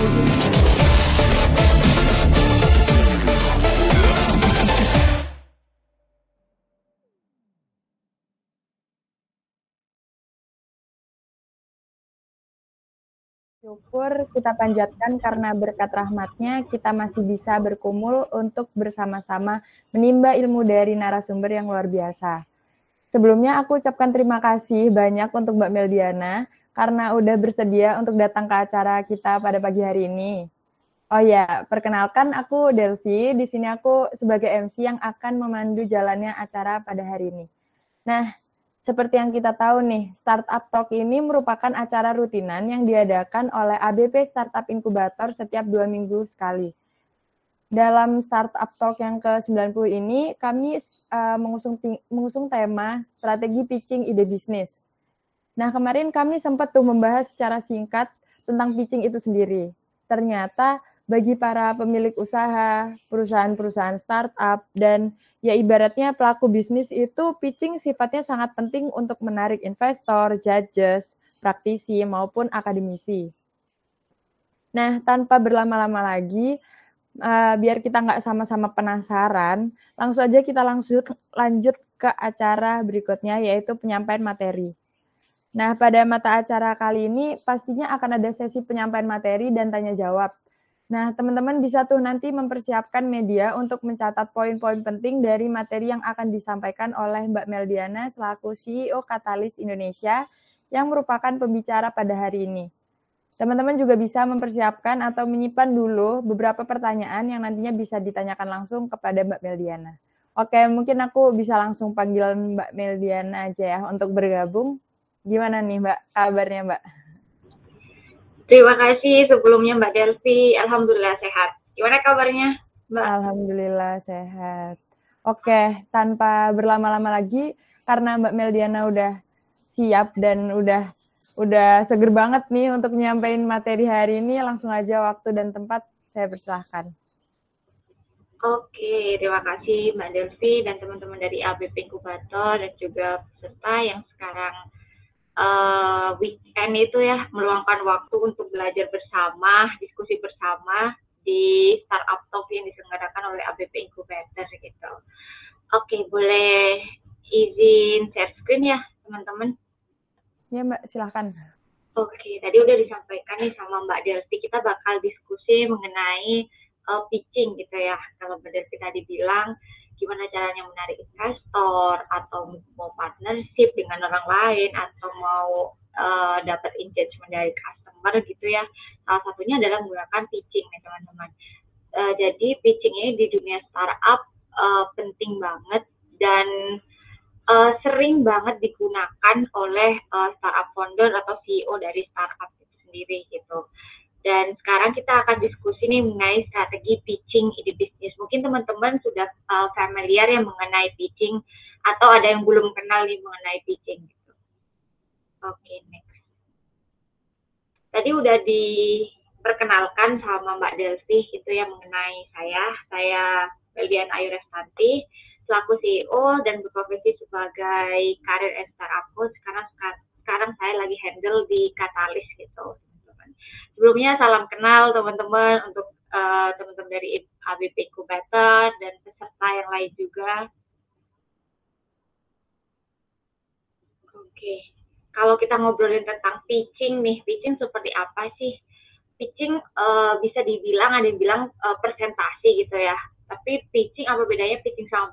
Syukur kita panjatkan karena berkat rahmatnya kita masih bisa berkumpul untuk bersama-sama menimba ilmu dari narasumber yang luar biasa. Sebelumnya aku ucapkan terima kasih banyak untuk Mbak Meldiana karena udah bersedia untuk datang ke acara kita pada pagi hari ini. Oh ya, perkenalkan aku Delvi. Di sini aku sebagai MC yang akan memandu jalannya acara pada hari ini. Nah, seperti yang kita tahu nih, Startup Talk ini merupakan acara rutinan yang diadakan oleh ABP Startup Inkubator setiap 2 minggu sekali. Dalam Startup Talk yang ke-90 ini, kami mengusung tema strategi pitching ide bisnis. Nah, kemarin kami sempat tuh membahas secara singkat tentang pitching itu sendiri. Ternyata bagi para pemilik usaha, perusahaan-perusahaan startup, dan ya ibaratnya pelaku bisnis itu pitching sifatnya sangat penting untuk menarik investor, judges, praktisi, maupun akademisi. Nah, tanpa berlama-lama lagi, biar kita nggak sama-sama penasaran, langsung aja kita lanjut ke acara berikutnya, yaitu penyampaian materi. Nah, pada mata acara kali ini pastinya akan ada sesi penyampaian materi dan tanya jawab. Nah, teman-teman bisa tuh nanti mempersiapkan media untuk mencatat poin-poin penting dari materi yang akan disampaikan oleh Mbak Meldiana selaku CEO Katalis Indonesia yang merupakan pembicara pada hari ini. Teman-teman juga bisa mempersiapkan atau menyimpan dulu beberapa pertanyaan yang nantinya bisa ditanyakan langsung kepada Mbak Meldiana. Oke, mungkin aku bisa langsung panggil Mbak Meldiana aja ya untuk bergabung. Gimana nih Mbak, kabarnya Mbak? Terima kasih sebelumnya Mbak Delvi, Alhamdulillah sehat. Gimana kabarnya Mbak? Alhamdulillah sehat. Oke, tanpa berlama-lama lagi, karena Mbak Meldiana udah siap dan udah seger banget nih untuk nyampaikan materi hari ini, langsung aja waktu dan tempat saya persilahkan. Oke, terima kasih Mbak Delvi dan teman-teman dari ABP Inkubator dan juga peserta yang sekarang weekend itu ya meluangkan waktu untuk belajar bersama, diskusi bersama di Startup Talk yang diselenggarakan oleh ABP Inkubator gitu. Oke, boleh izin share screen ya teman-teman? Ya Mbak, silahkan. Oke, tadi udah disampaikan nih sama Mbak Delvi, kita bakal diskusi mengenai pitching gitu ya. Kalau Mbak Delvi tadi bilang gimana caranya menarik investor atau mau partnership dengan orang lain atau mau dapat engagement dari customer gitu ya. Salah satunya adalah menggunakan pitching nih teman-teman. Jadi pitching ini di dunia startup penting banget dan sering banget digunakan oleh startup founder atau CEO dari startup itu sendiri gitu. Dan sekarang kita akan diskusi nih mengenai strategi pitching ide bisnis. Mungkin teman-teman sudah familiar yang mengenai pitching atau ada yang belum kenal nih mengenai pitching gitu. Oke, next. Tadi udah diperkenalkan sama Mbak Delvi gitu ya mengenai saya Meldiana Ayu Restanti selaku CEO dan berprofesi sebagai karir and startup coach. Sekarang saya lagi handle di Katalis gitu. Sebelumnya salam kenal teman-teman untuk teman-teman dari ABP Inkubator dan peserta yang lain juga. Oke, kalau kita ngobrolin tentang pitching nih, pitching seperti apa sih? Pitching bisa dibilang ada yang bilang presentasi gitu ya. Tapi pitching apa bedanya pitching sama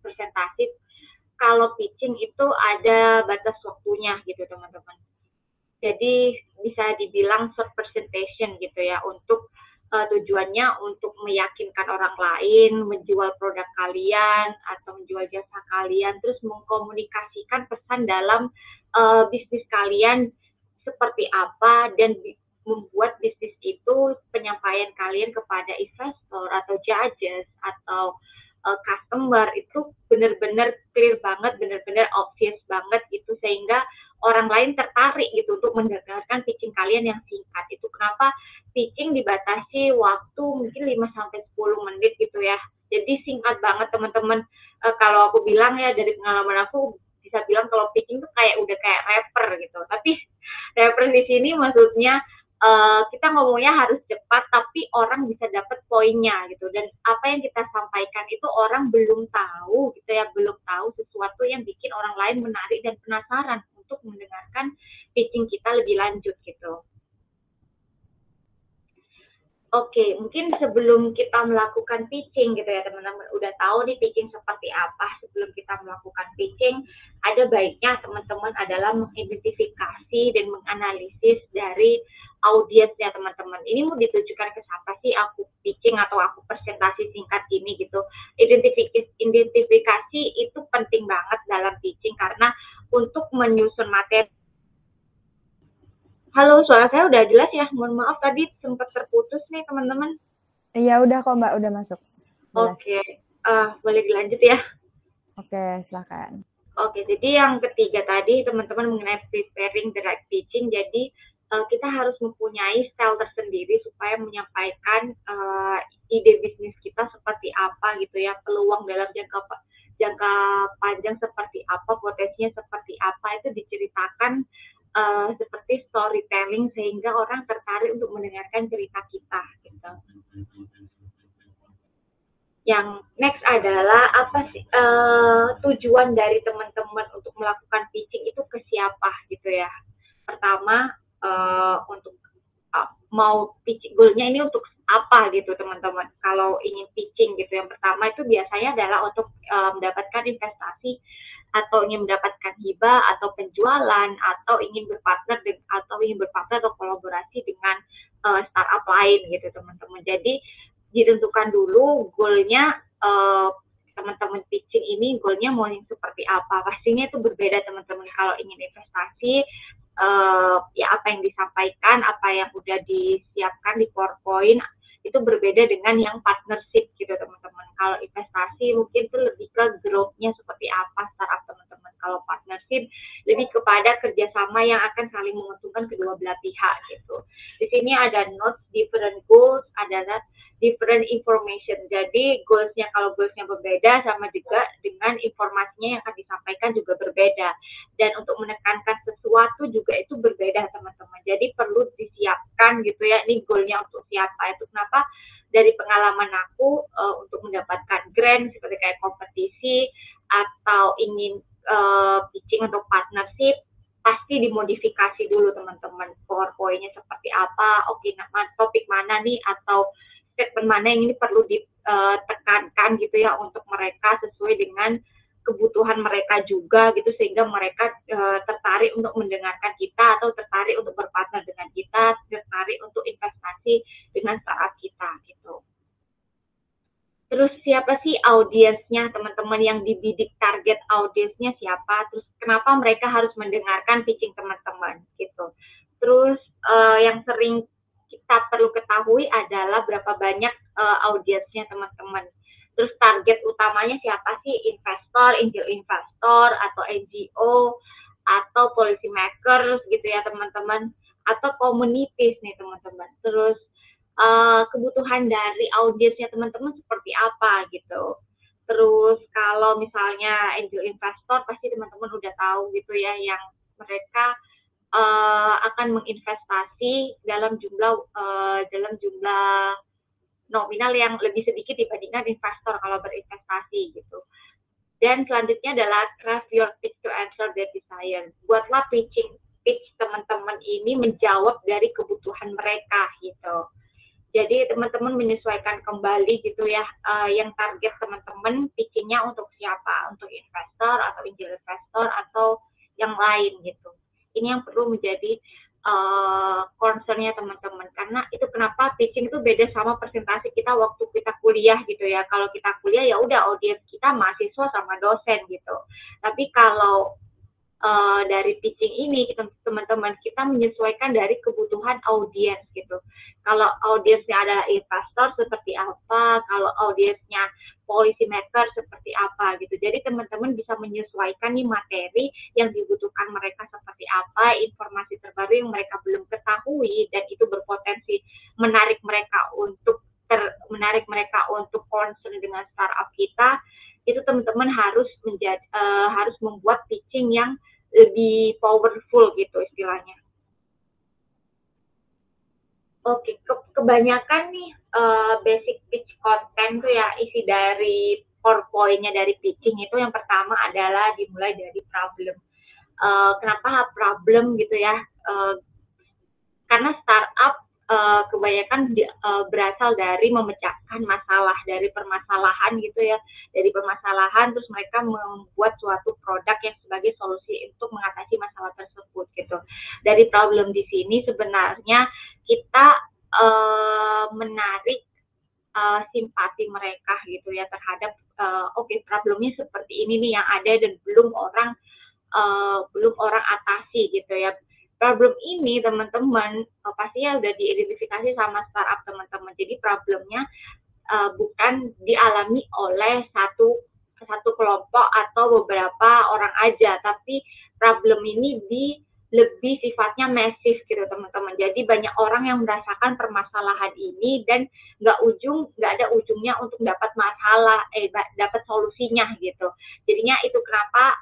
presentasi? Kalau pitching itu ada batas waktunya gitu teman-teman. Jadi bisa dibilang short presentation gitu ya untuk tujuannya untuk meyakinkan orang lain, menjual produk kalian atau menjual jasa kalian, terus mengkomunikasikan pesan dalam bisnis kalian seperti apa dan membuat bisnis itu penyampaian kalian kepada investor atau judges atau customer itu benar-benar clear banget, benar-benar obvious banget gitu sehingga orang lain tertarik gitu untuk mendengarkan pitching kalian yang singkat. Itu kenapa pitching dibatasi waktu mungkin 5-10 menit gitu ya. Jadi singkat banget teman-teman. Kalau aku bilang ya dari pengalaman aku bisa bilang kalau pitching tuh kayak udah kayak rapper gitu. Tapi rapper di sini maksudnya kita ngomongnya harus cepat tapi orang bisa dapat poinnya gitu, dan apa yang kita sampaikan itu orang belum tahu gitu ya, belum tahu sesuatu yang bikin orang lain menarik dan penasaran untuk mendengarkan pitching kita lebih lanjut gitu. Oke, mungkin sebelum kita melakukan pitching gitu ya teman-teman, udah tahu nih pitching seperti apa. Sebelum kita melakukan pitching, ada baiknya teman-teman adalah mengidentifikasi dan menganalisis dari audiensnya teman-teman. Ini mau ditujukan ke siapa sih aku pitching atau aku presentasi singkat ini gitu. Identifikasi itu penting banget dalam pitching karena untuk menyusun materi. Halo, suara saya udah jelas ya? Mohon maaf tadi sempat terputus nih teman-teman. Iya, udah kok Mbak, udah masuk. Jelas. Oke, boleh dilanjut ya? Oke, silakan. Oke, jadi yang ketiga tadi teman-teman mengenai preparing the right pitching, jadi kita harus mempunyai style tersendiri supaya menyampaikan ide bisnis kita seperti apa gitu ya, peluang dalam jangka panjang seperti apa, potensinya seperti apa, itu diceritakan seperti storytelling sehingga orang tertarik untuk mendengarkan cerita kita gitu. Yang next adalah apa sih tujuan dari teman-teman untuk melakukan pitching itu ke siapa gitu ya. Pertama untuk mau pitching goalnya ini untuk apa gitu teman-teman. Kalau ingin pitching gitu, yang pertama itu biasanya adalah untuk mendapatkan investasi atau ingin mendapatkan hibah atau penjualan atau ingin berpartner atau kolaborasi dengan startup lain gitu teman-teman. Jadi ditentukan dulu goalnya teman-teman pitching ini, goalnya mau yang seperti apa. Pastinya itu berbeda teman-teman. Kalau ingin investasi ya apa yang disampaikan, apa yang udah disiapkan di PowerPoint itu berbeda dengan yang partnership gitu teman-teman. Kalau investasi mungkin itu lebih ke growth-nya seperti apa startup teman-teman. Kalau partnership lebih kepada kerjasama yang akan saling menguntungkan kedua belah pihak gitu. Di sini ada notes, different goals, adalah different information. Jadi goals-nya, kalau goals-nya berbeda sama juga dengan informasinya yang akan disampaikan juga berbeda. Dan untuk menekankan sesuatu juga itu berbeda teman-teman. Jadi perlu disiapkan gitu ya, ini goal-nya untuk siapa. Itu kenapa dari pengalaman aku untuk mendapatkan grant seperti kayak kompetisi atau ingin pitching untuk partnership, pasti dimodifikasi dulu teman-teman. PowerPoint-nya seperti apa, oke, topik mana nih atau statement mana yang ini perlu ditekankan gitu ya untuk mereka sesuai dengan kebutuhan mereka juga gitu, sehingga mereka tertarik untuk mendengarkan kita atau tertarik untuk berpartner dengan kita, tertarik untuk investasi dengan startup kita gitu. Terus siapa sih audiensnya teman-teman, yang dibidik, target audiensnya siapa, terus kenapa mereka harus mendengarkan pitching teman-teman gitu. Terus yang sering kita perlu ketahui adalah berapa banyak audiensnya teman-teman. Terus target utamanya siapa sih, investor, angel investor, atau NGO, atau policy makers gitu ya teman-teman, atau communities nih teman-teman. Terus kebutuhan dari audiensnya teman-teman seperti apa gitu. Terus kalau misalnya angel investor, pasti teman-teman udah tahu gitu ya, yang mereka akan menginvestasi dalam jumlah nominal yang lebih sedikit dibandingkan investor kalau berinvestasi gitu. Dan selanjutnya adalah craft your pitch to answer their desire. Buatlah pitch teman-teman ini menjawab dari kebutuhan mereka gitu. Jadi teman-teman menyesuaikan kembali gitu ya, yang target teman-teman pitchingnya untuk siapa, untuk investor atau angel investor atau yang lain gitu. Ini yang perlu menjadi concernnya teman-teman, karena itu kenapa pitching itu beda sama presentasi kita waktu kita kuliah gitu ya. Kalau kita kuliah ya udah audiens kita mahasiswa sama dosen gitu, tapi kalau dari pitching ini teman-teman kita menyesuaikan dari kebutuhan audiens gitu. Kalau audiensnya adalah investor seperti apa, kalau audiensnya policy maker seperti apa gitu. Jadi teman-teman bisa menyesuaikan nih materi yang dibutuhkan mereka seperti apa, informasi terbaru yang mereka belum ketahui dan itu berpotensi menarik mereka untuk concern dengan startup kita. Itu teman-teman harus membuat pitching yang lebih powerful gitu istilahnya. Oke, kebanyakan nih basic pitch content tuh ya, isi dari core point-nya dari pitching itu yang pertama adalah dimulai dari problem. Kenapa problem gitu ya? Karena startup kebanyakan berasal dari memecahkan masalah, dari permasalahan gitu ya, dari permasalahan terus mereka membuat suatu produk yang sebagai solusi untuk mengatasi masalah tersebut gitu. Dari problem di sini sebenarnya kita menarik simpati mereka gitu ya terhadap oke, problemnya seperti ini nih yang ada dan belum orang atasi gitu ya. Problem ini teman-teman pastinya udah diidentifikasi sama startup teman-teman. Jadi problemnya bukan dialami oleh satu kelompok atau beberapa orang aja, tapi problem ini lebih sifatnya masif gitu teman-teman. Jadi banyak orang yang merasakan permasalahan ini dan nggak ada ujungnya untuk dapat dapat solusinya gitu. Jadinya itu kenapa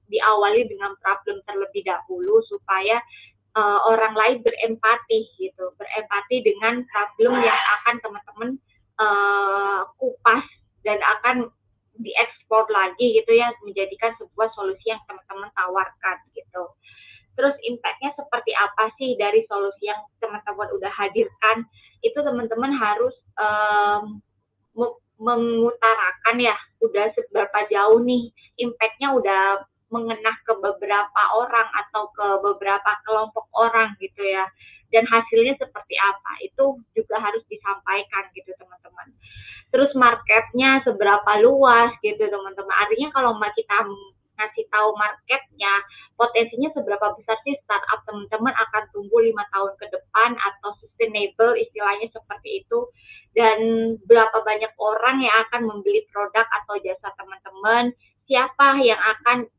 diawali dengan problem terlebih dahulu supaya orang lain berempati gitu, berempati dengan problem yang akan teman-teman kupas dan akan diekspor lagi gitu ya, menjadikan sebuah solusi yang teman-teman tawarkan gitu. Terus impact-nya seperti apa sih dari solusi yang teman-teman udah hadirkan? Itu teman-teman harus mengutarakan ya, udah seberapa jauh nih impact-nya udah mengenah ke beberapa orang atau ke beberapa kelompok orang gitu ya. Dan hasilnya seperti apa, itu juga harus disampaikan gitu teman-teman. Terus marketnya seberapa luas gitu teman-teman. Artinya kalau kita ngasih tahu marketnya, potensinya seberapa besar sih startup teman-teman akan tumbuh 5 tahun ke depan atau sustainable istilahnya seperti itu, dan berapa banyak orang yang akan membeli produk atau jasa teman-teman, siapa yang akan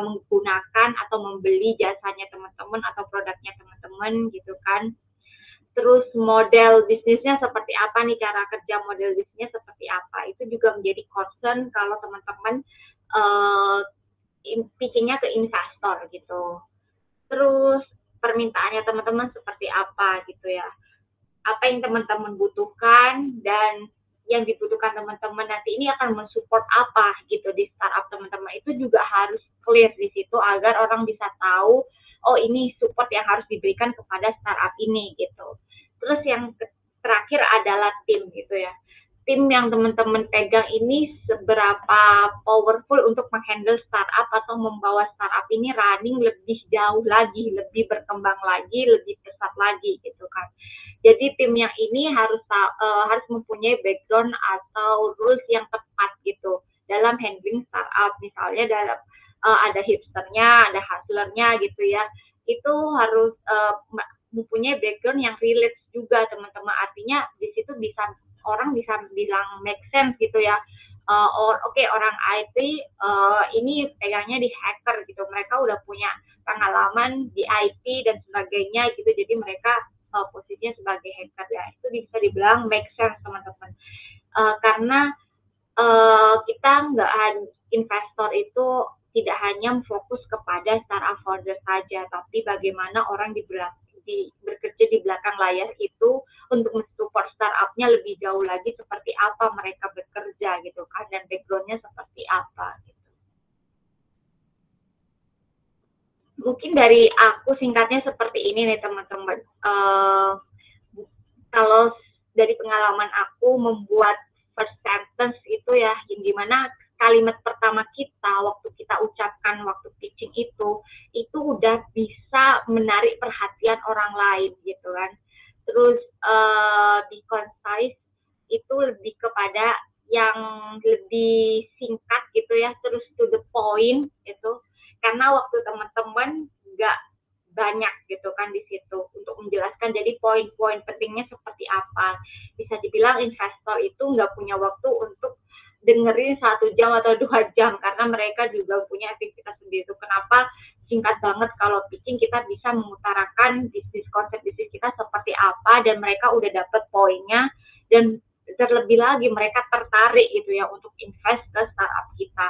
menggunakan atau membeli jasanya teman-teman atau produknya teman-teman gitu kan. Terus model bisnisnya seperti apa nih, cara kerja model bisnisnya seperti apa, itu juga menjadi concern kalau teman-teman pitching-nya ke investor gitu. Terus permintaannya teman-teman seperti apa gitu ya, apa yang teman-teman butuhkan dan yang dibutuhkan teman-teman nanti ini akan mensupport apa gitu di startup teman-teman, itu juga harus clear di situ agar orang bisa tahu oh ini support yang harus diberikan kepada startup ini gitu. Terus yang terakhir adalah tim gitu ya. Tim yang teman-teman pegang ini seberapa powerful untuk menghandle startup atau membawa startup ini running lebih jauh lagi, lebih berkembang lagi, lebih pesat lagi gitu kan. Jadi tim yang ini harus mempunyai background atau rules yang tepat gitu dalam handling startup. Misalnya dalam ada hipsternya, ada hustlernya gitu ya. Itu harus mempunyai background yang relate juga teman-teman. Artinya di situ orang bisa bilang make sense gitu ya. Oke, orang IT ini pegangnya di hacker gitu. Mereka udah punya pengalaman di IT dan sebagainya gitu. Jadi mereka posisinya sebagai hacker ya. Itu bisa dibilang make sense teman-teman. Karena kita investor itu tidak hanya fokus kepada startup founder saja, tapi bagaimana orang bekerja di belakang layar itu untuk mensupport startupnya lebih jauh lagi, seperti apa mereka bekerja gitu kan, dan backgroundnya seperti apa gitu. Mungkin dari aku singkatnya seperti ini nih teman-teman. Kalau dari pengalaman aku membuat first sentence itu ya, yang dimana kalimat pertama kita waktu kita ucapkan waktu pitching itu udah bisa menarik perhatian orang lain gitu kan. Terus di concise itu lebih kepada yang lebih singkat gitu ya, terus to the point gitu. Karena waktu teman-teman nggak banyak gitu kan di situ untuk menjelaskan, jadi poin-poin pentingnya seperti apa. Bisa dibilang investor itu nggak punya waktu untuk dengerin 1 jam atau 2 jam karena mereka juga punya aktivitas sendiri. Itu kenapa singkat banget kalau pitching kita bisa mengutarakan konsep bisnis kita seperti apa dan mereka udah dapet poinnya, dan terlebih lagi mereka tertarik gitu ya untuk invest ke startup kita.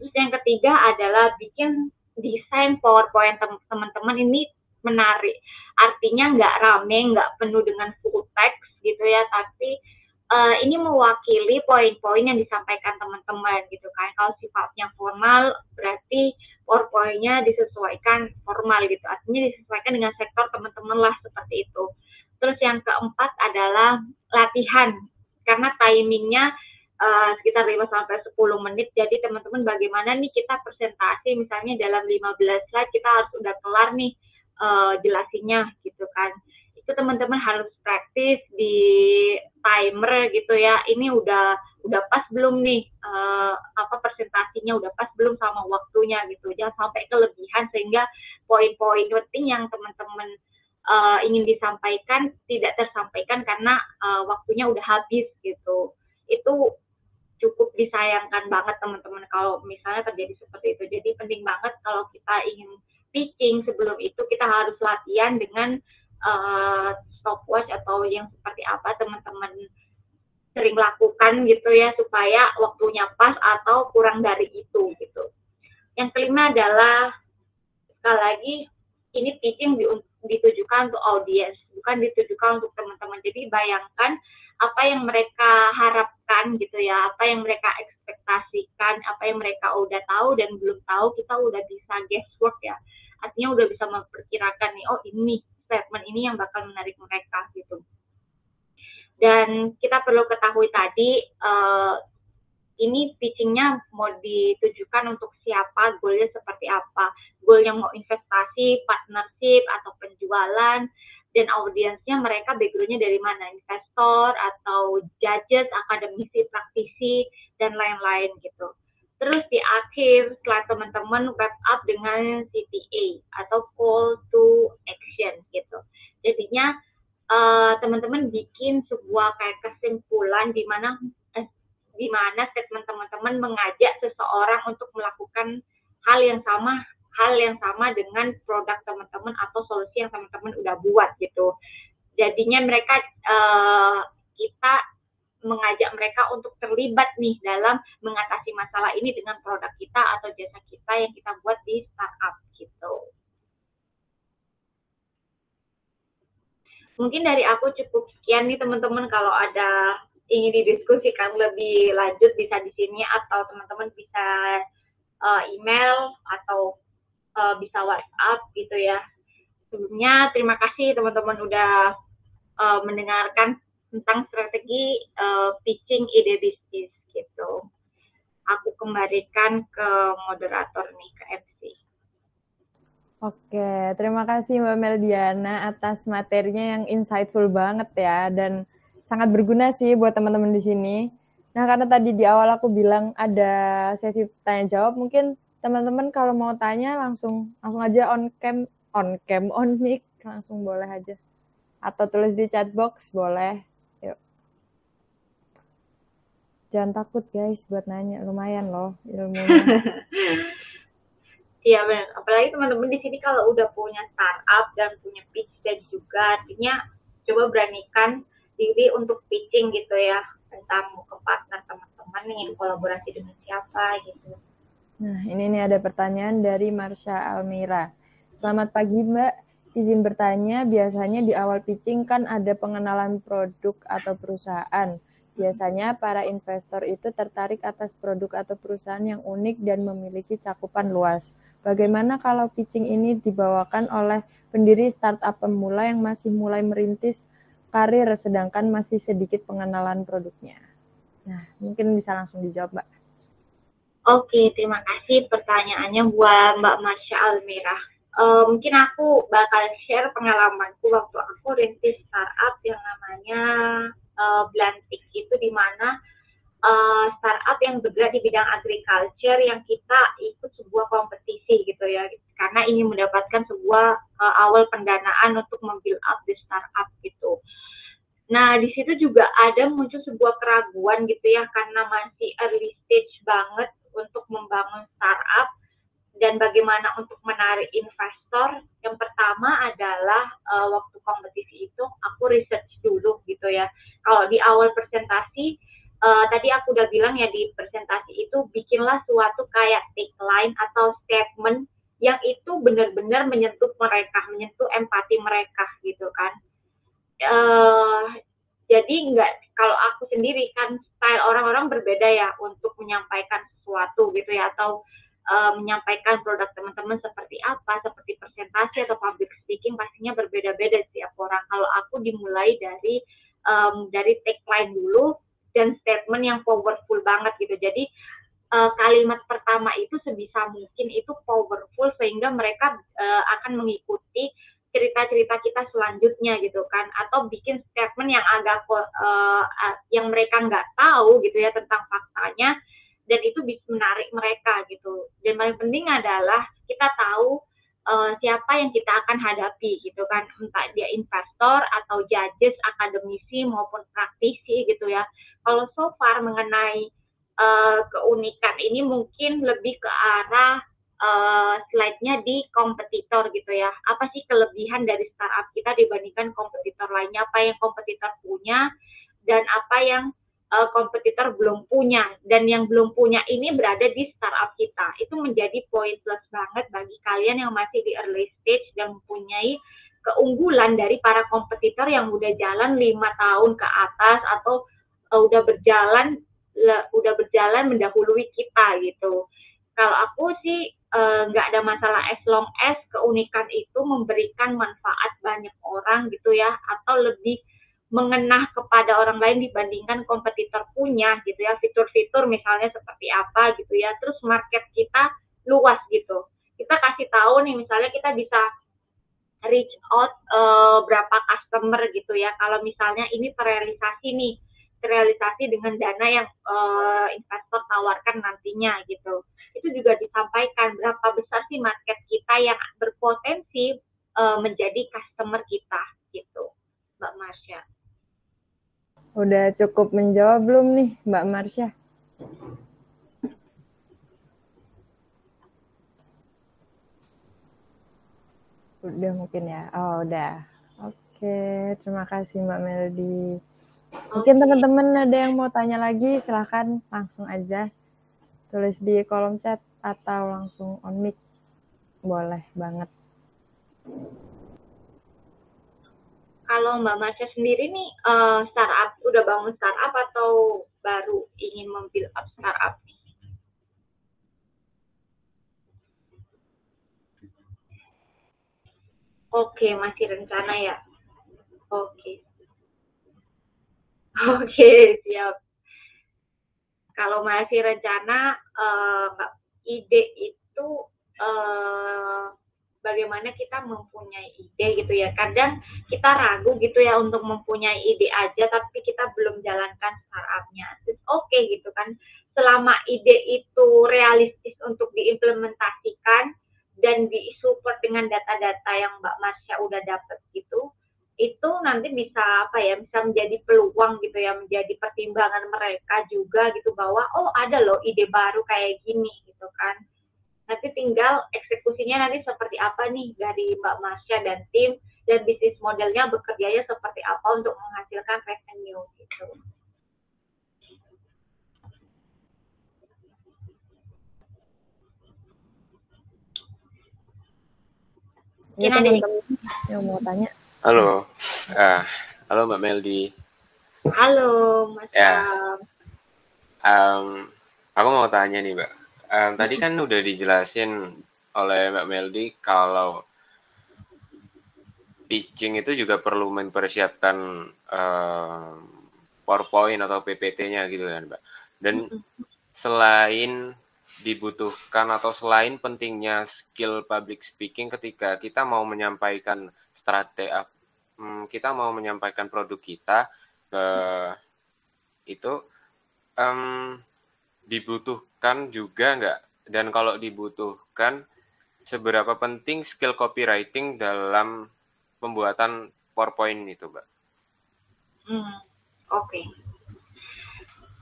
Terus yang ketiga adalah bikin desain PowerPoint teman-teman ini menarik. artinya nggak rame, nggak penuh dengan full text gitu ya, tapi ini mewakili poin-poin yang disampaikan teman-teman gitu kan. Kalau sifatnya formal berarti PowerPoint-nya disesuaikan formal gitu, artinya disesuaikan dengan sektor teman-teman lah seperti itu. Terus yang keempat adalah latihan, karena timingnya sekitar 5-10 menit, jadi teman-teman bagaimana nih kita presentasi misalnya dalam 15 slide kita harus udah kelar nih jelasinnya gitu kan. Itu teman-teman harus praktis di timer gitu ya, ini udah pas belum nih presentasinya, udah pas belum sama waktunya gitu, jangan sampai kelebihan sehingga poin-poin penting yang teman-teman ingin disampaikan tidak tersampaikan karena waktunya udah habis gitu. Itu cukup disayangkan banget teman-teman kalau misalnya terjadi seperti itu. Jadi penting banget kalau kita ingin pitching, sebelum itu kita harus latihan dengan stopwatch atau yang seperti apa teman-teman sering lakukan gitu ya, supaya waktunya pas atau kurang dari itu gitu. Yang kelima adalah, sekali lagi, ini pitching ditujukan untuk audiens, bukan ditujukan untuk teman-teman. Jadi bayangkan apa yang mereka harapkan gitu ya, apa yang mereka ekspektasikan, apa yang mereka udah tahu dan belum tahu, kita udah bisa guesswork ya. Artinya udah bisa memperkirakan nih, oh ini statement ini yang bakal menarik mereka gitu. Dan kita perlu ketahui tadi, ini pitchingnya mau ditujukan untuk siapa, goalnya seperti apa. Goalnya mau investasi, partnership, atau penjualan, dan audiensnya mereka backgroundnya dari mana, investor, atau judges, akademisi, praktisi, dan lain-lain gitu. Terus di akhir, setelah teman-teman wrap up dengan CTA, atau call to action gitu. Jadinya, teman-teman bikin sebuah kayak kesimpulan di mana statement teman-teman mengajak seseorang untuk melakukan hal yang sama dengan produk teman-teman atau solusi yang teman-teman udah buat gitu. Jadinya mereka kita mengajak mereka untuk terlibat nih dalam mengatasi masalah ini dengan produk kita atau jasa kita yang kita buat di startup gitu. Mungkin dari aku cukup sekian nih teman-teman. Kalau ada ingin didiskusikan lebih lanjut bisa di sini, atau teman-teman bisa email atau bisa WhatsApp gitu ya. Sebelumnya terima kasih teman-teman udah mendengarkan tentang strategi pitching ide bisnis gitu. Aku kembalikan ke moderator nih, ke MC. Oke, terima kasih Mbak Meldiana atas materinya yang insightful banget ya, dan sangat berguna sih buat teman-teman di sini. Nah, karena tadi di awal aku bilang ada sesi tanya jawab, mungkin teman-teman kalau mau tanya langsung aja on mic, langsung boleh aja. Atau tulis di chat box boleh. Yuk. Jangan takut guys buat nanya, lumayan loh ilmunya. Iya benar, apalagi teman-teman di sini kalau udah punya startup dan punya pitch dan juga, artinya coba beranikan diri untuk pitching gitu ya, tentang ke partner teman-teman nih, kolaborasi dengan siapa gitu. Nah, ini nih ada pertanyaan dari Marsha Almira. Selamat pagi Mbak, izin bertanya, biasanya di awal pitching kan ada pengenalan produk atau perusahaan. Biasanya para investor itu tertarik atas produk atau perusahaan yang unik dan memiliki cakupan luas. Bagaimana kalau pitching ini dibawakan oleh pendiri startup pemula yang masih mulai merintis karir sedangkan masih sedikit pengenalan produknya? Nah, mungkin bisa langsung dijawab, Mbak. Oke, terima kasih pertanyaannya buat Mbak Marsha Almira. Mungkin aku bakal share pengalamanku waktu aku rintis startup yang namanya Blantik, itu di mana startup yang bergerak di bidang agriculture yang kita ikut sebuah kompetisi gitu ya, karena ingin mendapatkan sebuah awal pendanaan untuk membuild up the startup gitu. Nah, di situ juga ada muncul sebuah keraguan gitu ya, karena masih early stage banget untuk membangun startup dan bagaimana untuk menarik investor. Yang pertama adalah waktu kompetisi itu aku research dulu gitu ya. Kalau di awal presentasi, tadi aku udah bilang ya, di presentasi itu bikinlah suatu kayak tagline atau statement yang itu benar-benar menyentuh mereka, menyentuh empati mereka gitu kan. Jadi kalau aku sendiri kan style orang-orang berbeda ya untuk menyampaikan sesuatu gitu ya, atau menyampaikan produk teman-teman seperti apa, seperti presentasi atau public speaking pastinya berbeda-beda setiap orang. Kalau aku dimulai dari tagline dulu dan statement yang powerful banget gitu. Jadi kalimat pertama itu sebisa mungkin itu powerful sehingga mereka akan mengikuti cerita-cerita kita selanjutnya gitu kan, atau bikin statement yang agak yang mereka nggak tahu gitu ya tentang faktanya, dan itu bisa menarik mereka gitu. Dan paling penting adalah kita tahu siapa yang kita akan hadapi gitu kan, entah dia investor atau judges, akademisi maupun praktisi gitu ya. Kalau so far mengenai keunikan ini mungkin lebih ke arah slide-nya di kompetitor gitu ya. Apa sih kelebihan dari startup kita dibandingkan kompetitor lainnya? Apa yang kompetitor punya dan apa yang kompetitor belum punya. Dan yang belum punya ini berada di startup kita. Itu menjadi poin plus banget bagi kalian yang masih di early stage dan mempunyai keunggulan dari para kompetitor yang udah jalan 5 tahun ke atas atau udah berjalan mendahului kita gitu. Kalau aku sih nggak ada masalah as long as keunikan itu memberikan manfaat banyak orang gitu ya, atau lebih mengenah kepada orang lain dibandingkan kompetitor punya gitu ya, fitur-fitur misalnya seperti apa gitu ya, terus market kita luas gitu. Kita kasih tahu nih misalnya kita bisa reach out berapa customer gitu ya, kalau misalnya ini terrealisasi dengan dana yang investor tawarkan nantinya gitu. Itu juga disampaikan berapa besar sih market kita yang berpotensi menjadi customer kita gitu, Mbak Marsha. Udah cukup menjawab belum nih Mbak Marsha? Udah mungkin ya. Oh, udah. Oke, terima kasih Mbak Melody. Mungkin teman-teman ada yang mau tanya lagi, silahkan langsung aja tulis di kolom chat atau langsung on mic. Boleh banget. Kalau Mbak Marsha sendiri nih startup, udah bangun startup atau baru ingin membuild up startup? Oke, masih rencana ya? Oke. Oke, siap. Kalau masih rencana, ide itu bagaimana kita mempunyai ide gitu ya. Kadang kita ragu gitu ya untuk mempunyai ide aja, tapi kita belum jalankan startupnya. Oke gitu kan. Selama ide itu realistis untuk diimplementasikan dan disupport dengan data-data yang Mbak Marsha udah dapat gitu, itu nanti bisa menjadi peluang gitu ya, menjadi pertimbangan mereka juga gitu, bahwa oh ada loh ide baru kayak gini gitu kan. Nanti tinggal eksekusinya nanti seperti apa nih dari Mbak Marsha dan tim, dan bisnis modelnya bekerjanya seperti apa untuk menghasilkan revenue gitu. Ini teman-teman yang mau tanya. Halo, halo Mbak Melody. Halo Mas. Ya, aku mau tanya nih Mbak. Tadi kan udah dijelasin oleh Mbak Melody kalau pitching itu juga perlu mempersiapkan PowerPoint atau PPT-nya gitu kan Mbak. Dan selain dibutuhkan atau selain pentingnya skill public speaking ketika kita mau menyampaikan strategi, kita mau menyampaikan produk kita itu dibutuhkan juga nggak? Dan kalau dibutuhkan, seberapa penting skill copywriting dalam pembuatan PowerPoint itu, Mbak? Oke.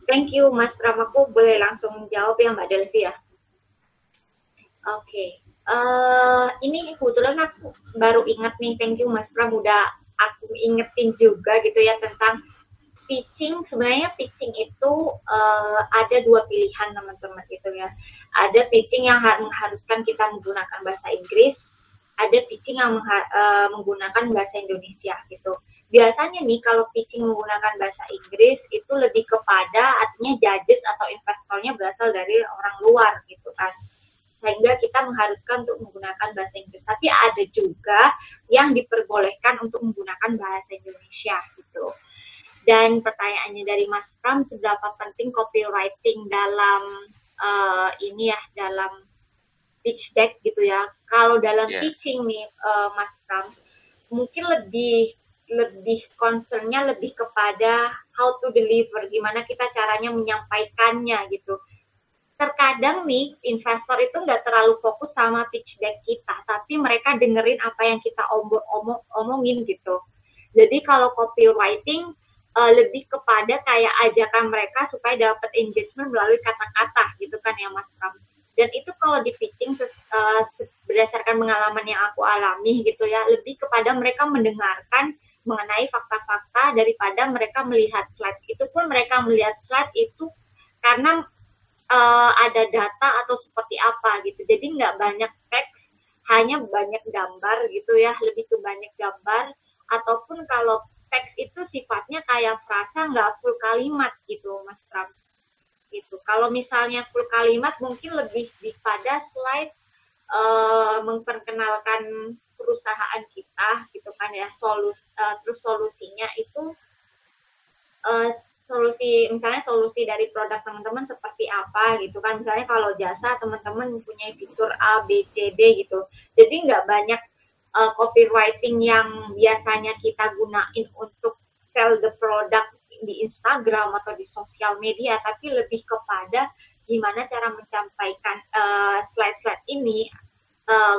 Thank you, Mas Pramaku. Boleh langsung jawab ya, Mbak Delvi ya? Oke. Ini kebetulan aku baru ingat nih, thank you Mas Pram, udah aku ingetin juga gitu ya tentang pitching. Sebenarnya pitching itu ada dua pilihan teman-teman gitu ya. ada pitching yang mengharuskan kita menggunakan bahasa Inggris, ada pitching yang menggunakan bahasa Indonesia gitu. Biasanya nih kalau pitching menggunakan bahasa Inggris itu lebih kepada artinya judges atau investornya berasal dari orang luar gitu kan. Sehingga kita mengharuskan untuk menggunakan bahasa Inggris. Tapi ada juga yang diperbolehkan untuk menggunakan bahasa Indonesia gitu. Dan pertanyaannya dari Mas Pram, seberapa penting copywriting dalam dalam pitch deck gitu ya. Kalau dalam pitching nih Mas Pram, mungkin lebih concernnya lebih kepada how to deliver, gimana kita caranya menyampaikannya gitu. Terkadang nih investor itu nggak terlalu fokus sama pitch deck kita, tapi mereka dengerin apa yang kita omongin gitu. Jadi kalau copywriting lebih kepada kayak ajakan mereka supaya dapat engagement melalui kata-kata gitu kan ya Mas Pram. Dan itu kalau di pitching berdasarkan pengalaman yang aku alami gitu ya, lebih kepada mereka mendengarkan mengenai fakta-fakta daripada mereka melihat slide. Itu pun mereka melihat slide itu karena ada data atau seperti apa gitu. Jadi nggak banyak teks, hanya banyak gambar gitu ya, lebih ke banyak gambar. Ataupun kalau teks itu sifatnya kayak frasa, nggak full kalimat gitu Mas Pram. Gitu. Kalau misalnya full kalimat mungkin lebih pada slide memperkenalkan perusahaan kita gitu kan ya, terus solusinya itu misalnya solusi dari produk teman-teman seperti apa gitu kan. Misalnya kalau jasa teman-teman mempunyai fitur A, B, C, D gitu. Jadi nggak banyak copywriting yang biasanya kita gunain untuk sell the product di Instagram atau di sosial media, tapi lebih kepada gimana cara menyampaikan slide-slide ini,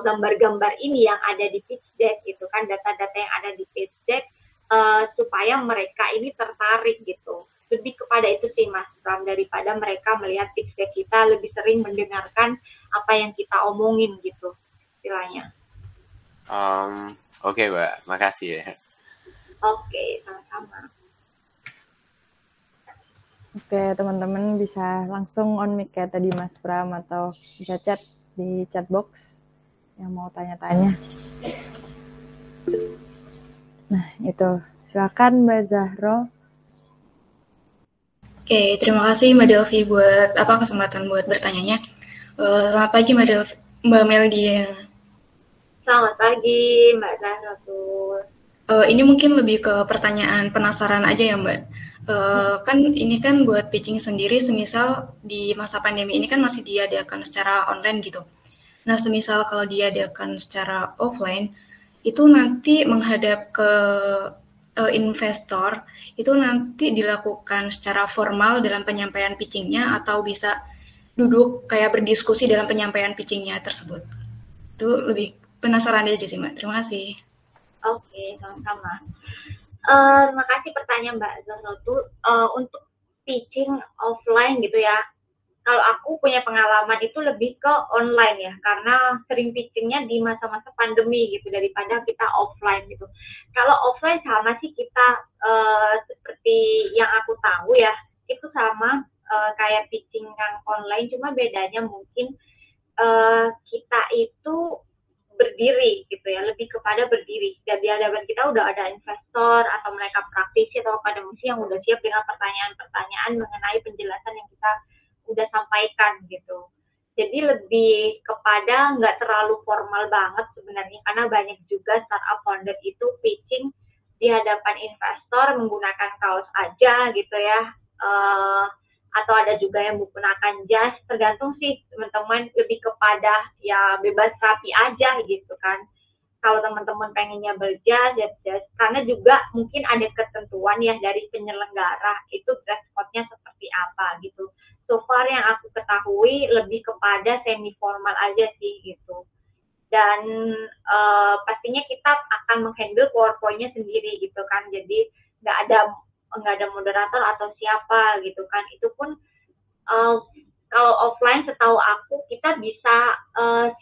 gambar-gambar ini yang ada di pitch deck gitu kan, data-data yang ada di pitch deck supaya mereka ini tertarik gitu. Lebih kepada itu sih Mas Pram, daripada mereka melihat pitch deck kita, lebih sering mendengarkan apa yang kita omongin gitu istilahnya. Oke, Mbak, makasih ya. Oke, sama-sama. Oke, teman-teman bisa langsung on mic ya tadi Mas Pram, atau bisa chat di chat box yang mau tanya-tanya. Nah, itu. Silakan Mbak Zahro. Oke, terima kasih Mbak Delvi buat kesempatan buat bertanyanya. Selamat pagi Mbak Meldi. Selamat pagi Mbak Zahro. Ini mungkin lebih ke pertanyaan penasaran aja ya Mbak. Kan ini kan buat pitching sendiri, semisal di masa pandemi ini kan masih diadakan secara online gitu. Nah, semisal kalau diadakan secara offline, itu nanti menghadap ke investor, itu nanti dilakukan secara formal dalam penyampaian pitchingnya, atau bisa duduk kayak berdiskusi dalam penyampaian pitchingnya tersebut. Itu lebih penasaran aja sih Mbak. Terima kasih. Oke, sama-sama. Terima kasih pertanyaan Mbak Zahro. Untuk pitching offline gitu ya, kalau aku punya pengalaman itu lebih ke online ya, karena sering pitchingnya di masa-masa pandemi gitu, daripada kita offline gitu. Kalau offline sama sih kita seperti yang aku tahu ya, itu sama kayak pitching yang online, cuma bedanya mungkin kita itu berdiri gitu ya, lebih kepada berdiri. Dan di hadapan kita udah ada investor atau mereka praktisi atau akademisi yang udah siap dengan pertanyaan-pertanyaan mengenai penjelasan yang kita udah sampaikan gitu. Jadi lebih kepada nggak terlalu formal banget sebenarnya, karena banyak juga startup founder itu pitching di hadapan investor menggunakan kaos aja gitu ya, atau ada juga yang menggunakan jas, tergantung sih teman-teman, lebih kepada ya bebas rapi aja gitu kan. Kalau teman-teman pengennya berjas, jas, karena juga mungkin ada ketentuan ya dari penyelenggara itu dress code-nya seperti apa gitu. So far yang aku ketahui lebih kepada semi formal aja sih gitu. Dan pastinya kita akan menghandle PowerPoint-nya sendiri gitu kan. Jadi nggak ada moderator atau siapa gitu kan. Itu pun kalau offline setahu aku kita bisa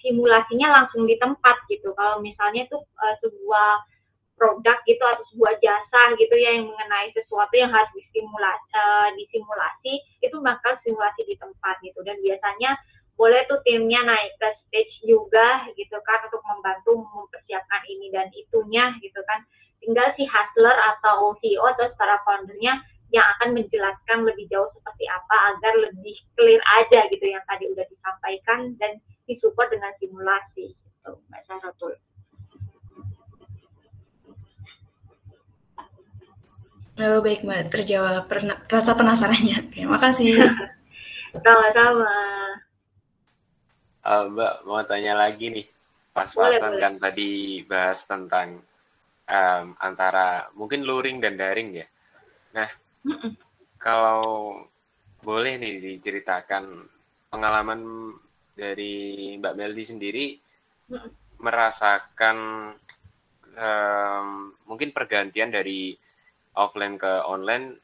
simulasinya langsung di tempat gitu. Kalau misalnya itu sebuah produk gitu atau sebuah jasa gitu ya yang mengenai sesuatu yang harus disimulasi itu bakal simulasi di tempat gitu. Dan biasanya boleh tuh timnya naik ke stage juga gitu kan untuk membantu mempersiapkan ini dan itunya gitu kan. Tinggal si hustler atau CEO atau para foundernya yang akan menjelaskan lebih jauh seperti apa agar lebih clear aja gitu yang tadi udah disampaikan dan disupport dengan simulasi gitu, Mbak Saratul. Oh, baik Mbak, terjawab rasa penasarannya. Terima kasih. Sama-sama. Mbak mau tanya lagi nih, pas-pasan kan tadi bahas tentang antara mungkin luring dan daring ya. Nah, kalau boleh nih diceritakan pengalaman dari Mbak Meldi sendiri merasakan mungkin pergantian dari offline ke online,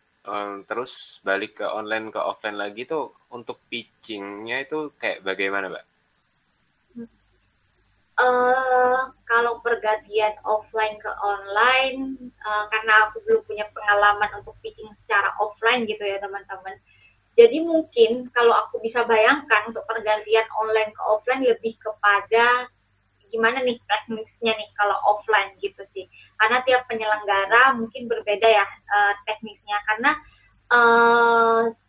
terus balik ke online ke offline lagi tuh untuk pitching-nya itu kayak bagaimana, Mbak? Kalau pergantian offline ke online, karena aku belum punya pengalaman untuk pitching secara offline gitu ya teman-teman. Jadi mungkin kalau aku bisa bayangkan untuk pergantian online ke offline lebih kepada gimana nih teknisnya nih kalau offline gitu sih. Karena tiap penyelenggara mungkin berbeda ya teknisnya. Karena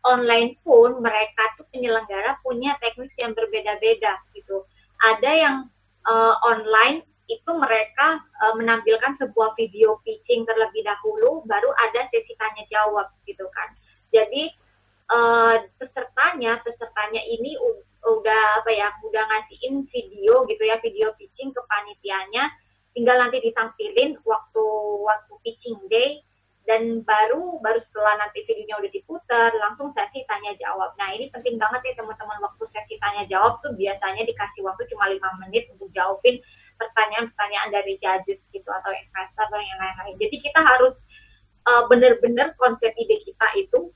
online pun mereka tuh penyelenggara punya teknis yang berbeda-beda gitu. Ada yang online itu mereka menampilkan sebuah video pitching terlebih dahulu, baru ada sesi tanya jawab gitu kan. Jadi pesertanya ini udah ngasihin video gitu ya, video pitching ke panitianya, tinggal nanti ditampilin waktu pitching day, dan baru setelah nanti videonya udah diputar langsung sesi tanya jawab. Nah ini penting banget ya teman-teman, waktu sesi tanya jawab tuh biasanya dikasih waktu cuma 5 menit untuk jawabin pertanyaan-pertanyaan dari judges gitu atau investor atau yang lain-lain. Jadi kita harus benar-benar konsep ide kita itu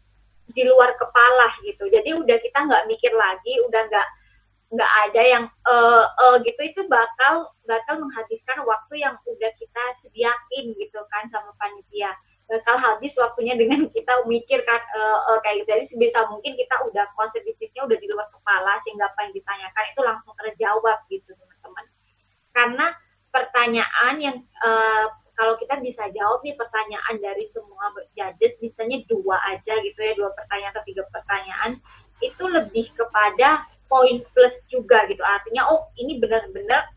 di luar kepala gitu. Jadi udah kita nggak mikir lagi, udah nggak ada yang gitu, itu bakal menghabiskan waktu yang udah kita sediain gitu kan sama panitia. Bakal habis waktunya dengan kita mikir kan kayak gitu. Jadi sebisa mungkin kita udah konsep bisnisnya udah di luar kepala, sehingga apa yang ditanyakan itu langsung terjawab gitu teman-teman. Karena pertanyaan yang kalau kita bisa jawab nih pertanyaan dari semua judges, misalnya 2 aja gitu ya, 2 pertanyaan atau 3 pertanyaan, itu lebih kepada poin plus juga gitu. Artinya ini benar-benar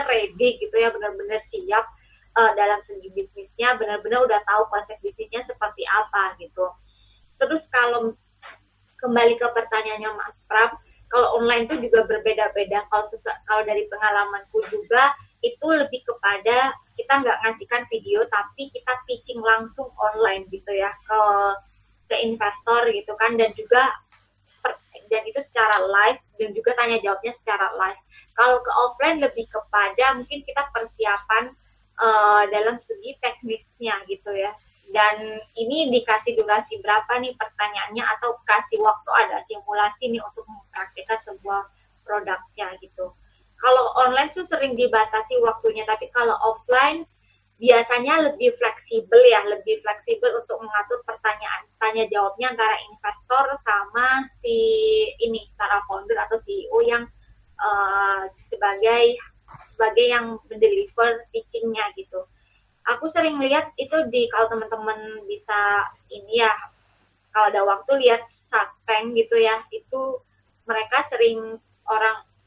ready gitu ya, benar-benar siap dalam segi bisnisnya, benar-benar udah tahu konsep bisnisnya seperti apa gitu. Terus kalau kembali ke pertanyaannya Mas Prab, kalau online itu juga berbeda-beda. Kalau dari pengalamanku juga itu lebih kepada kita nggak ngasihkan video, tapi kita pitching langsung online gitu ya ke investor gitu kan, dan itu secara live, dan juga tanya jawabnya secara live. Kalau ke offline lebih kepada mungkin kita persiapan dalam segi teknisnya gitu ya. Dan ini dikasih durasi berapa nih pertanyaannya, atau kasih waktu ada simulasi nih untuk mempraktikkan sebuah produknya gitu. Kalau online tuh sering dibatasi waktunya, tapi kalau offline biasanya lebih fleksibel untuk mengatur tanya jawabnya antara investor sama para founder atau CEO yang sebagai yang mendeliver pitching-nya gitu. Aku sering lihat itu kalau teman-teman bisa kalau ada waktu lihat Shark Tank gitu ya, itu mereka sering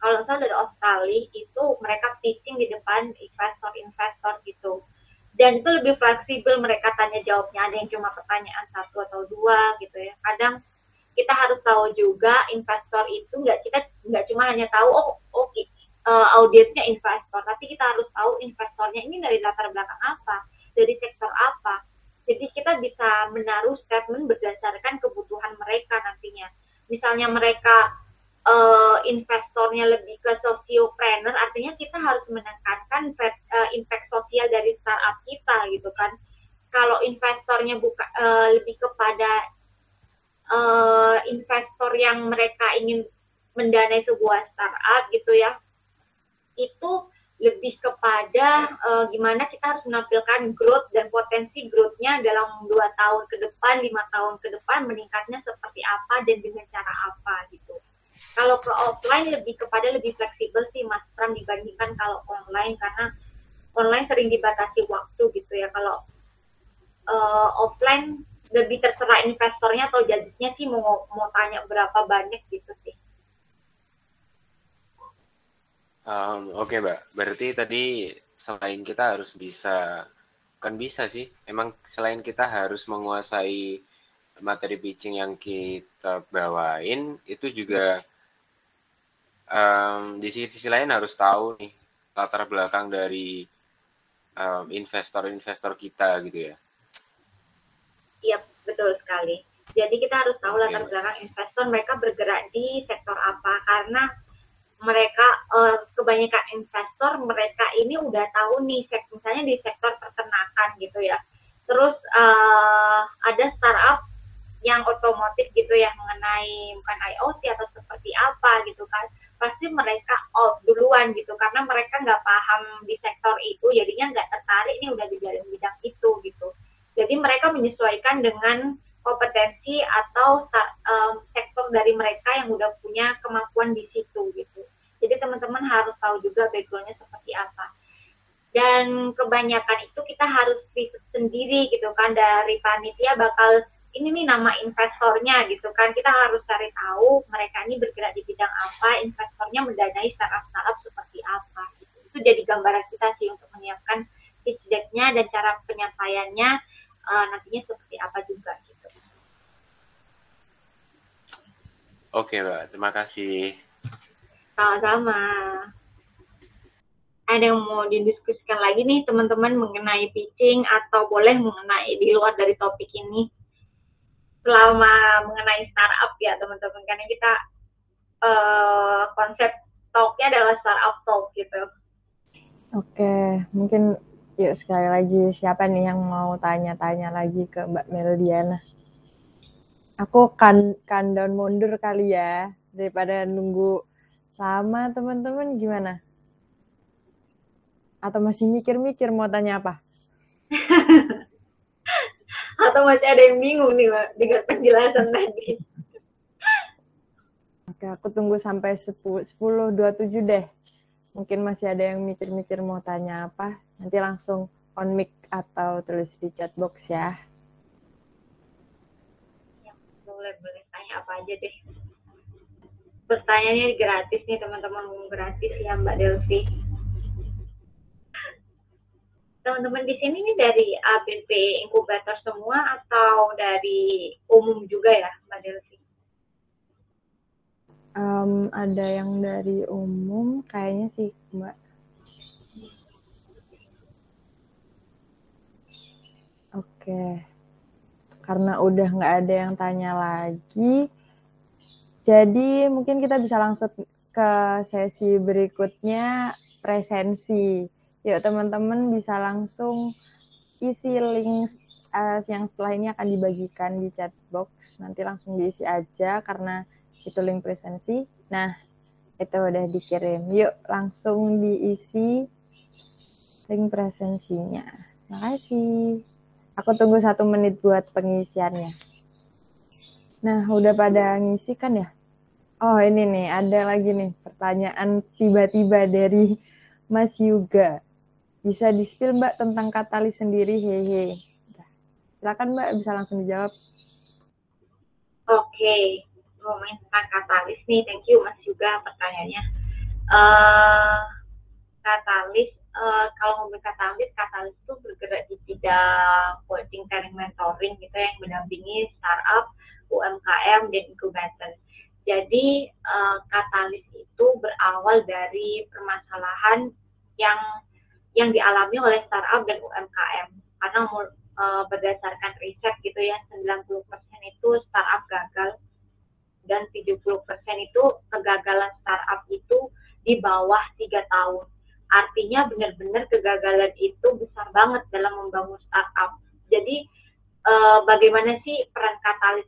kalau misalnya dari Australia itu mereka pitching di depan investor gitu. Dan itu lebih fleksibel mereka tanya jawabnya, ada yang cuma pertanyaan 1 atau 2 gitu ya. Kadang kita harus tahu juga investor itu nggak cuma hanya tahu audiensnya investor, tapi kita harus tahu investornya ini dari latar belakang apa, dari sektor apa. Jadi kita bisa menaruh statement berdasarkan kebutuhan mereka nantinya. Misalnya mereka investornya lebih ke sociopreneur, artinya kita harus menekankan impact sosial dari startup kita gitu kan. Kalau investornya lebih kepada investor yang mereka ingin mendanai sebuah startup gitu ya, itu lebih kepada gimana kita harus menampilkan growth dan potensi growth-nya dalam 2 tahun ke depan, 5 tahun ke depan, meningkatnya seperti apa dan dengan cara apa gitu. Kalau ke offline lebih fleksibel sih Mas Pram dibandingkan kalau online, karena online sering dibatasi waktu gitu ya. Kalau offline lebih terserah investornya atau judge-nya sih mau tanya berapa banyak gitu sih. Oke, Mbak. Berarti tadi selain kita harus bisa, kan bisa sih, emang selain kita harus menguasai materi pitching yang kita bawain, itu juga di sisi lain harus tahu nih latar belakang dari investor-investor kita gitu ya. Iya, betul sekali. Jadi kita harus tahu latar Mbak. belakang investor, mereka bergerak di sektor apa, karena mereka kebanyakan investor mereka ini udah tahu nih, misalnya di sektor peternakan gitu ya. Terus ada startup yang otomotif gitu ya, mengenai bukan IoT atau seperti apa gitu kan, pasti mereka off duluan gitu, karena mereka nggak paham di sektor itu, jadinya nggak tertarik nih udah di bidang itu gitu. Jadi mereka menyesuaikan dengan kompetensi atau sektor dari mereka yang udah punya kemampuan di situ gitu. Jadi teman-teman harus tahu juga background-nya seperti apa. Dan kebanyakan itu kita harus riset sendiri gitu kan, dari panitia bakal ini nih nama investornya gitu kan, kita harus cari tahu mereka ini bergerak di bidang apa, investornya mendanai startup seperti apa gitu. Itu jadi gambaran kita sih untuk menyiapkan pitch deck-nya dan cara penyampaiannya nantinya seperti apa juga gitu. Oke, Mbak, terima kasih. Sama-sama. Ada yang mau didiskusikan lagi nih teman-teman mengenai pitching, atau boleh mengenai di luar dari topik ini, selama mengenai startup ya teman-teman, karena kita konsep talk-nya adalah startup talk gitu. Oke, mungkin yuk sekali lagi, siapa nih yang mau tanya-tanya lagi ke Mbak Meldiana? Aku down mundur kali ya, daripada nunggu lama. Teman-teman gimana? Atau masih mikir-mikir mau tanya apa? Atau masih ada yang bingung nih Mbak dengan penjelasan tadi? Oke, aku tunggu sampai 10:27 deh. Mungkin masih ada yang mikir-mikir mau tanya apa, nanti langsung on mic atau tulis di chat box ya. Boleh tanya apa aja deh. Pertanyaannya gratis nih teman-teman, gratis ya Mbak Delvi. Teman-teman di sini nih dari ABP inkubator semua atau dari umum juga ya Mbak Delvi? Ada yang dari umum kayaknya sih Mbak. Oke. Karena udah nggak ada yang tanya lagi, jadi mungkin kita bisa langsung ke sesi berikutnya, presensi. Yuk teman-teman bisa langsung isi link yang setelah ini akan dibagikan di chat box. Nanti langsung diisi aja karena itu link presensi. Nah, itu udah dikirim. Yuk langsung diisi link presensinya. Makasih. Aku tunggu 1 menit buat pengisiannya. Nah, udah pada ngisi kan ya? Oh, ini nih, ada lagi nih pertanyaan tiba-tiba dari Mas Yuga. Bisa di-spill Mbak tentang katalis sendiri, hehe. Silakan Mbak, bisa langsung dijawab. Oke, ngomongin tentang katalis nih, thank you Mas Yuga pertanyaannya. Katalis, kalau ngomongin katalis itu bergerak di bidang coaching, training, mentoring gitu yang mendampingi startup, UMKM, dan inkubator. Jadi katalis itu berawal dari permasalahan yang dialami oleh startup dan UMKM, karena berdasarkan riset gitu ya, 90% itu startup gagal dan 70% itu kegagalan startup itu di bawah 3 tahun. Artinya benar-benar kegagalan itu besar banget dalam membangun startup. Jadi bagaimana sih peran katalis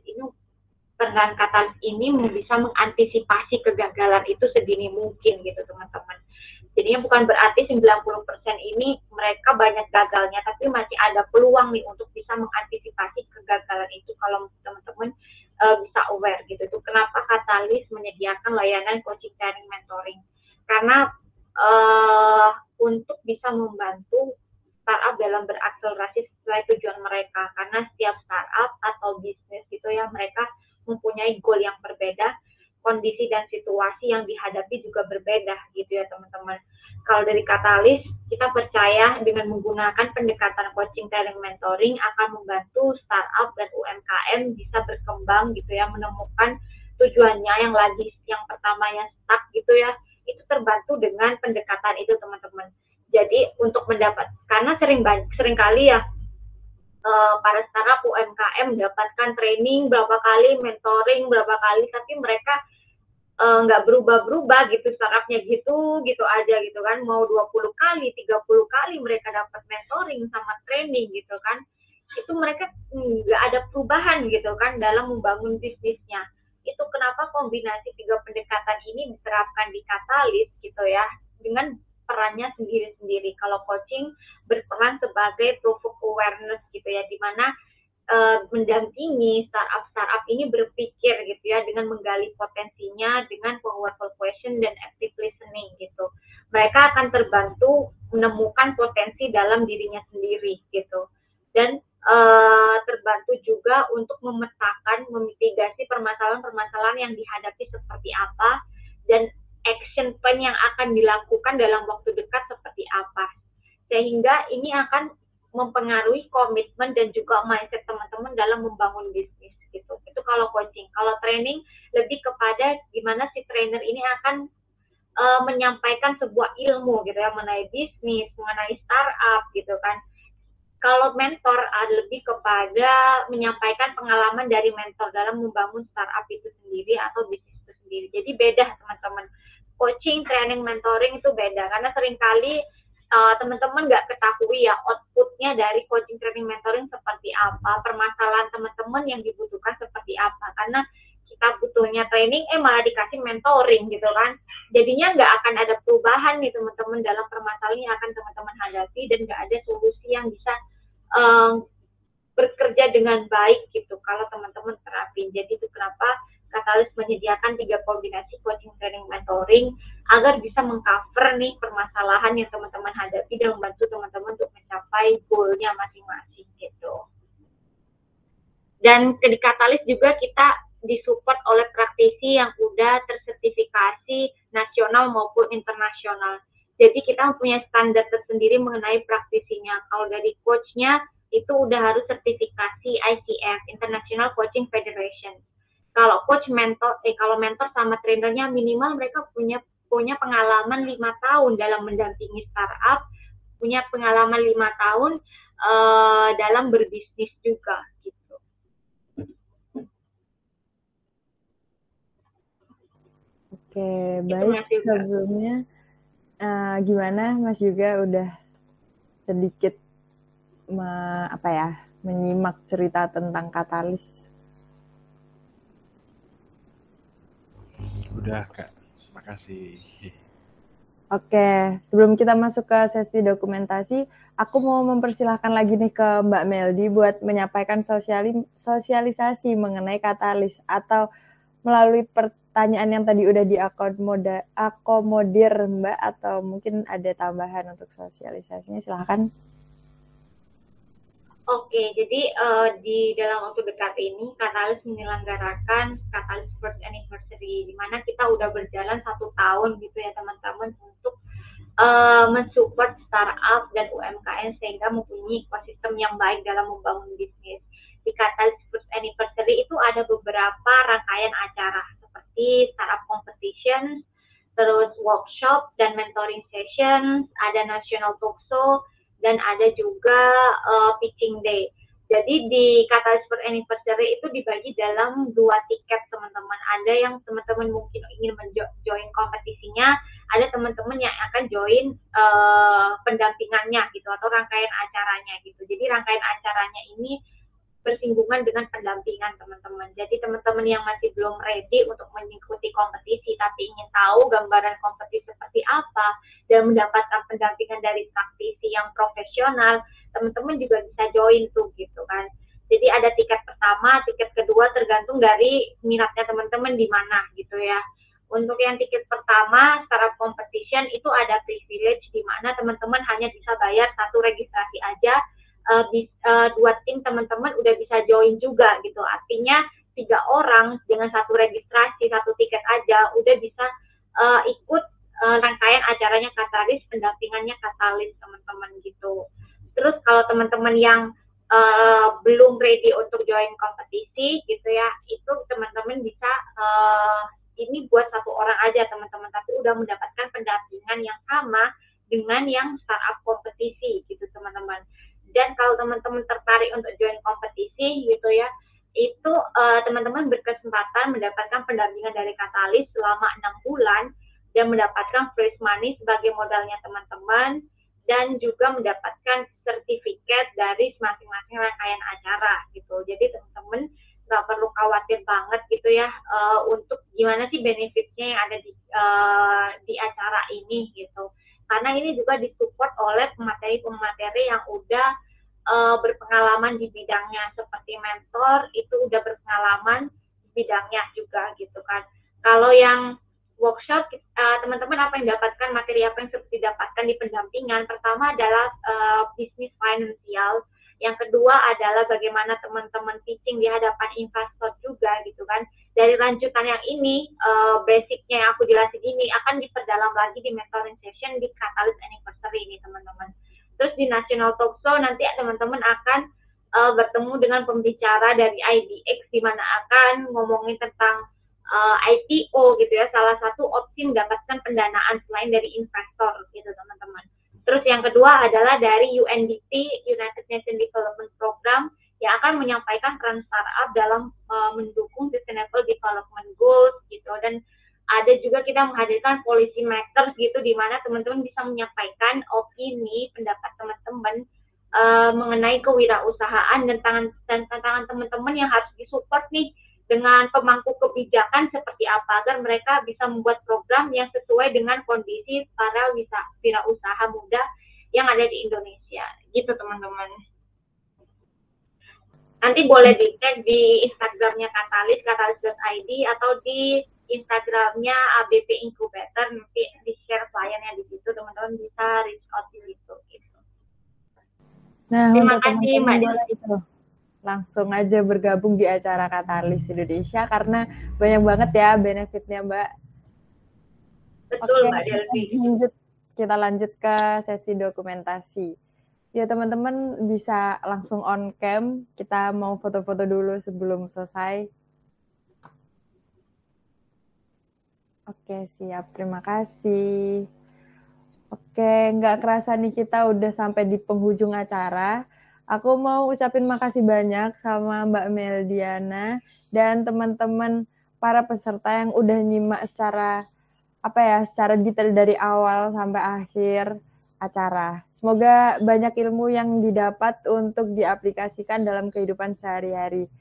ini bisa mengantisipasi kegagalan itu sedini mungkin gitu teman-teman. Jadinya bukan berarti 90% ini mereka banyak gagalnya, tapi masih ada peluang nih untuk bisa mengantisipasi kegagalan itu kalau teman-teman bisa aware gitu. Itu kenapa katalis menyediakan menggunakan layanan coaching, training, mentoring. Karena untuk bisa membantu startup dalam berakselerasi sesuai tujuan mereka. Karena setiap startup atau bisnis gitu ya, mereka mempunyai goal yang berbeda, kondisi dan situasi yang dihadapi juga berbeda gitu ya teman-teman. Kalau dari Katalis, kita percaya dengan menggunakan pendekatan coaching, training, mentoring akan membantu startup dan UMKM bisa berkembang gitu ya, menemukan tujuannya yang pertamanya stuck gitu ya, itu terbantu dengan pendekatan itu teman-teman. Jadi untuk mendapat, karena seringkali ya para startup UMKM mendapatkan training berapa kali, mentoring berapa kali, tapi mereka nggak berubah-berubah gitu startupnya gitu aja gitu kan, mau 20 kali, 30 kali mereka dapat mentoring sama training gitu kan, itu mereka nggak ada perubahan gitu kan dalam membangun bisnisnya. Itu kenapa kombinasi 3 pendekatan ini diterapkan di Katalis gitu ya, dengan perannya sendiri-sendiri. Kalau coaching berperan sebagai proof of awareness gitu ya, di mana mendampingi startup ini berpikir gitu ya, dengan menggali potensinya dengan powerful question dan active listening gitu. Mereka akan terbantu menemukan potensi dalam dirinya sendiri gitu, dan terbantu juga untuk memetakan, memitigasi permasalahan-permasalahan yang dihadapi seperti apa, dan action plan yang akan dilakukan dalam waktu dekat seperti apa, sehingga ini akan mempengaruhi komitmen dan juga mindset teman-teman dalam membangun bisnis gitu. Itu kalau coaching. Kalau training lebih kepada gimana si trainer ini akan menyampaikan sebuah ilmu gitu ya, mengenai bisnis, mengenai startup gitu kan. Kalau mentor lebih kepada menyampaikan pengalaman dari mentor dalam membangun startup itu sendiri atau bisnis itu sendiri. Jadi beda teman-teman. Coaching, training, mentoring itu beda, karena seringkali teman-teman nggak ketahui ya outputnya dari coaching, training, mentoring seperti apa, permasalahan teman-teman yang dibutuhkan seperti apa. Karena kita butuhnya training, malah dikasih mentoring gitu kan. Jadinya nggak akan ada perubahan nih teman-teman dalam permasalahan yang akan teman-teman hadapi, dan nggak ada solusi yang bisa bekerja dengan baik gitu kalau teman-teman terapin. Jadi itu kenapa Katalis menyediakan 3 kombinasi coaching, training, mentoring agar bisa mengcover nih permasalahan yang teman-teman hadapi dan membantu teman-teman untuk mencapai goal-nya masing-masing gitu. Dan di Katalis juga kita disupport oleh praktisi yang udah tersertifikasi nasional maupun internasional. Jadi kita mempunyai standar tersendiri mengenai praktisinya. Kalau dari coach-nya itu udah harus sertifikasi ICF, International Coaching Federation. Kalau coach kalau mentor sama trainernya minimal mereka punya pengalaman 5 tahun dalam mendampingi startup, punya pengalaman 5 tahun dalam berbisnis juga gitu. Oke, baik. Sebelumnya gimana Mas juga udah sedikit menyimak cerita tentang Katalis? Udah Kak, makasih. Oke, sebelum kita masuk ke sesi dokumentasi, aku mau mempersilahkan lagi nih ke Mbak Meldi buat menyampaikan sosialisasi mengenai Katalis, atau melalui pertanyaan yang tadi udah diakomodir Mbak, atau mungkin ada tambahan untuk sosialisasinya, silahkan. Oke, jadi di dalam waktu dekat ini Katalis menyelenggarakan Katalis First Anniversary, di mana kita udah berjalan 1 tahun gitu ya teman-teman, untuk mensupport startup dan UMKM sehingga mempunyai ekosistem yang baik dalam membangun bisnis. Di Katalis First Anniversary itu ada beberapa rangkaian acara seperti startup competition, terus workshop dan mentoring sessions, ada national talk show, dan ada juga pitching day. Jadi di Katalis First Anniversary itu dibagi dalam 2 tiket teman-teman. Ada yang teman-teman mungkin ingin join kompetisinya, ada teman-teman yang akan join pendampingannya gitu, atau rangkaian acaranya gitu. Jadi rangkaian acaranya ini bersinggungan dengan pendampingan teman-teman. Jadi teman-teman yang masih belum ready untuk mengikuti kompetisi tapi ingin tahu gambaran kompetisi seperti apa dan mendapatkan pendampingan dari praktisi yang profesional, teman-teman juga bisa join tuh gitu kan. Jadi ada tiket pertama, tiket kedua tergantung dari minatnya teman-teman di mana gitu ya. Untuk yang tiket pertama, startup competition itu ada privilege di mana teman-teman hanya bisa bayar satu registrasi aja, 2 tim teman-teman udah bisa join juga gitu. Artinya 3 orang dengan satu registrasi, satu tiket aja udah bisa ikut rangkaian acaranya Katalis, pendampingannya Katalis teman-teman gitu. Terus kalau teman-teman yang belum ready untuk join kompetisi gitu ya, itu teman-teman bisa ini buat 1 orang aja teman-teman, tapi udah mendapatkan pendampingan yang sama dengan yang startup kompetisi gitu teman-teman. Dan kalau teman-teman tertarik untuk join kompetisi gitu ya, itu teman-teman berkesempatan mendapatkan pendampingan dari Katalis selama 6 bulan dan mendapatkan fresh money sebagai modalnya teman-teman, dan juga mendapatkan sertifikat dari masing-masing rangkaian acara gitu. Jadi teman-teman nggak perlu khawatir banget gitu ya untuk gimana sih benefitnya yang ada di acara ini gitu. Karena ini juga disupport oleh pemateri-pemateri yang udah berpengalaman di bidangnya, seperti mentor itu udah berpengalaman di bidangnya juga gitu kan. Kalau yang workshop, teman-teman apa yang dapatkan, materi apa yang seperti didapatkan di pendampingan, pertama adalah bisnis finansial, yang kedua adalah bagaimana teman-teman pitching di hadapan investor juga gitu kan. Dari lanjutan yang ini, basicnya yang aku jelasin ini akan diperdalam lagi di mentoring session di Katalis Anniversary ini teman-teman. Terus di National Talk Show nanti teman-teman akan bertemu dengan pembicara dari IDX, di mana akan ngomongin tentang IPO gitu ya, salah satu opsi mendapatkan pendanaan selain dari investor gitu teman-teman. Terus yang kedua adalah dari UNDP, United Nations Development Program, yang akan menyampaikan peran startup dalam mendukung Sustainable Development Goals gitu. Dan ada juga kita menghadirkan policy makers gitu, di mana teman-teman bisa menyampaikan opini, pendapat teman-teman mengenai kewirausahaan dan tantangan teman-teman yang harus disupport nih dengan pemangku kebijakan seperti apa, agar mereka bisa membuat program yang sesuai dengan kondisi para wirausaha muda yang ada di Indonesia. Gitu teman-teman. Nanti boleh dicek di Instagramnya Katalis, katalis.id, atau di Instagramnya ABP Incubator, nanti di-share flyernya di situ, teman-teman bisa reach out di situ. Gitu. Nah, terima kasih Mbak Desi. Langsung aja bergabung di acara Katalis Indonesia karena banyak banget ya benefitnya Mbak. Betul. Oke, Mbak Delvi. Kita lanjut ke sesi dokumentasi. Ya teman-teman bisa langsung on cam, kita mau foto-foto dulu sebelum selesai. Oke siap, terima kasih. Oke, nggak kerasa nih kita udah sampai di penghujung acara. Aku mau ucapin makasih banyak sama Mbak Meldiana dan teman-teman para peserta yang udah nyimak secara detail dari awal sampai akhir acara. Semoga banyak ilmu yang didapat untuk diaplikasikan dalam kehidupan sehari-hari.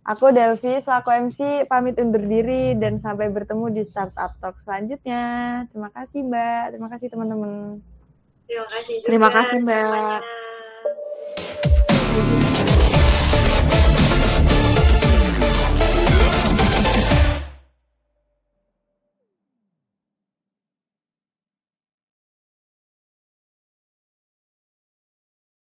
Aku Delvi selaku MC pamit undur diri dan sampai bertemu di Startup Talk selanjutnya. Terima kasih Mbak, terima kasih teman-teman. Terima kasih juga. Terima kasih Mbak. Semuanya.